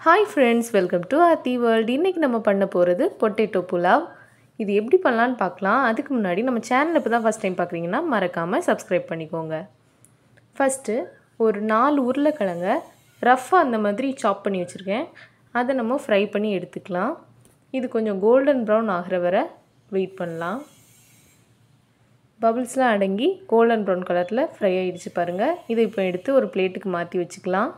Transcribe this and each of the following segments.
Hi friends, welcome to Aarthi World. இன்னைக்கு நம்ம பண்ண போகிறது பொட்டேட்டோ புலாவ். இது எப்படி பண்ணலான்னு பார்க்கலாம். அதுக்கு முன்னாடி நம்ம சேனலை இப்போ தான் ஃபஸ்ட் டைம் பார்க்குறீங்கன்னா மறக்காமல் சப்ஸ்கிரைப் பண்ணிக்கோங்க. ஃபஸ்ட்டு ஒரு 4 உருளைக்கிழங்கை ரஃப்பாக அந்த மாதிரி சாப் பண்ணி வச்சுருக்கேன். அதை நம்ம ஃப்ரை பண்ணி எடுத்துக்கலாம். இது கொஞ்சம் கோல்டன் ப்ரௌன் ஆகிற வரை வெயிட் பண்ணலாம். பபிள்ஸ்லாம் அடங்கி கோல்டன் ப்ரௌன் கலரில் ஃப்ரை ஆகிடுச்சு பாருங்கள். இதை இப்போ எடுத்து ஒரு பிளேட்டுக்கு மாற்றி வச்சுக்கலாம்.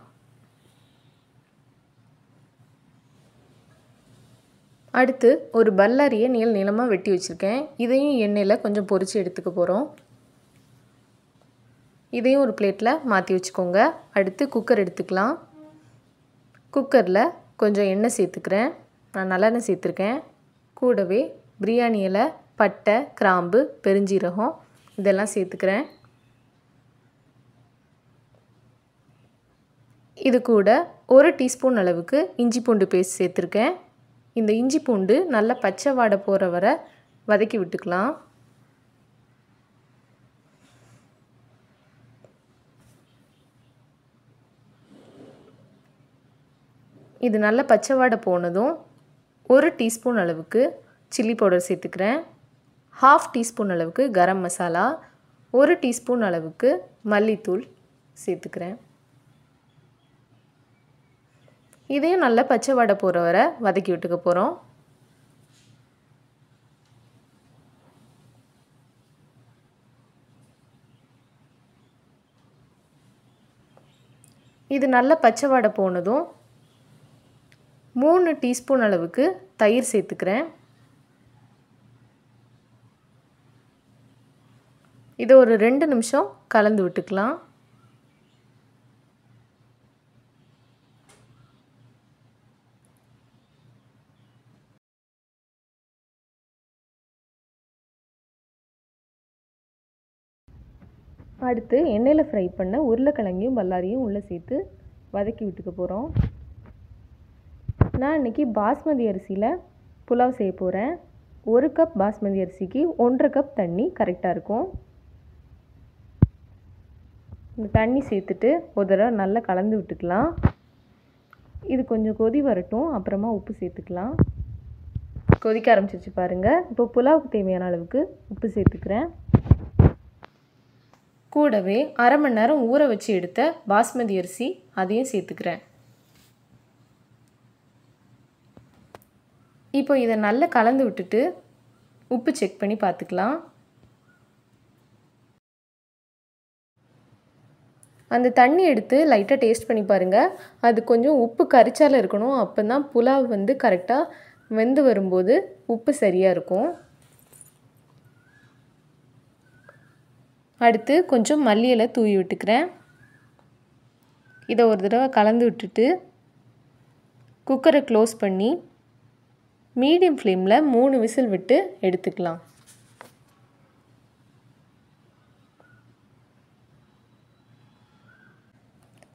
அடுத்து ஒரு பல்லாரியை நீளமாக வெட்டி வச்சுருக்கேன். இதையும் எண்ணெயில் கொஞ்சம் பொரித்து எடுத்துக்க போகிறோம். இதையும் ஒரு பிளேட்டில் மாற்றி வச்சுக்கோங்க. அடுத்து குக்கர் எடுத்துக்கலாம். குக்கரில் கொஞ்சம் எண்ணெய் சேர்த்துக்கிறேன். நான் நல்லெண்ணெய் சேர்த்துருக்கேன். கூடவே பிரியாணி இலை, பட்டை, கிராம்பு, பெருஞ்சீரகம் இதெல்லாம் சேர்த்துக்கிறேன். இது கூட 1 டீஸ்பூன் அளவுக்கு இஞ்சி பூண்டு பேஸ்ட் சேர்த்துருக்கேன். இந்த இஞ்சி பூண்டு நல்லா பச்சை வாடை போகிற வரை வதக்கி விட்டுக்கலாம். இது நல்லா பச்சை வாடை போனதும் 1 டீஸ்பூன் அளவுக்கு சில்லி பவுடர் சேர்த்துக்கிறேன். 1/2 டீஸ்பூன் அளவுக்கு கரம் மசாலா, 1 டீஸ்பூன் அளவுக்கு மல்லித்தூள் சேர்த்துக்கிறேன். இதையும் நல்லா பச்சை வாடை போகிற வரை வதக்கி விட்டுக்க போகிறோம். இது நல்லா பச்சை வாடை போனதும் 3 டீஸ்பூன் அளவுக்கு தயிர் சேர்த்துக்கிறேன். இதை ஒரு 2 நிமிஷம் கலந்து விட்டுக்கலாம். அடுத்து எண்ணெயில் ஃப்ரை பண்ண உருளைக்கிழங்கையும் பல்லாரியும் உள்ளே சேர்த்து வதக்கி விட்டுக்க போகிறோம். நான் இன்றைக்கி பாஸ்மதி அரிசியில் புலாவ் செய்ய போகிறேன். 1 கப் பாஸ்மதி அரிசிக்கு 1.5 கப் தண்ணி கரெக்டாக இருக்கும். இந்த தண்ணி சேர்த்துட்டு ஒரு தடவை நல்லா கலந்து விட்டுக்கலாம். இது கொஞ்சம் கொதி வரட்டும், அப்புறமா உப்பு சேர்த்துக்கலாம். கொதிக்க ஆரம்பிச்சிருச்சு பாருங்கள். இப்போ புலாவுக்கு தேவையான அளவுக்கு உப்பு சேர்த்துக்கிறேன். கூடவே 1/2 மணி நேரம் ஊற வச்சு எடுத்த பாஸ்மதி அரிசி அதையும் சேர்த்துக்கிறேன். இப்போ இதை நல்லா கலந்து விட்டுட்டு உப்பு செக் பண்ணி பார்த்துக்கலாம். அந்த தண்ணி எடுத்து லைட்டாக டேஸ்ட் பண்ணி பாருங்கள். அது கொஞ்சம் உப்பு கரிச்சால இருக்கணும். அப்போ தான் புலாவ் வந்து கரெக்டாக வெந்து வரும்போது உப்பு சரியாக இருக்கும். அடுத்து கொஞ்சம் மல்லி இலை தூவி விட்டுக்கிறேன். இதை ஒரு தடவை கலந்து விட்டுட்டு குக்கரை க்ளோஸ் பண்ணி மீடியம் ஃப்ளேமில் 3 விசில் விட்டு எடுத்துக்கலாம்.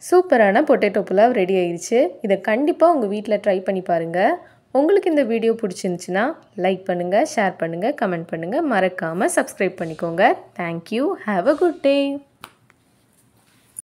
சூப்பரான பொட்டேட்டோ புலாவ் ரெடி ஆயிடுச்சு. இதை கண்டிப்பாக உங்கள் வீட்டில் ட்ரை பண்ணி பாருங்கள். உங்களுக்கு இந்த வீடியோ பிடிச்சிருந்துச்சுன்னா லைக் பண்ணுங்கள், ஷேர் பண்ணுங்கள், கமெண்ட் பண்ணுங்கள். மறக்காமல் சப்ஸ்கிரைப் பண்ணிக்கோங்க. Thank you. Have a good day.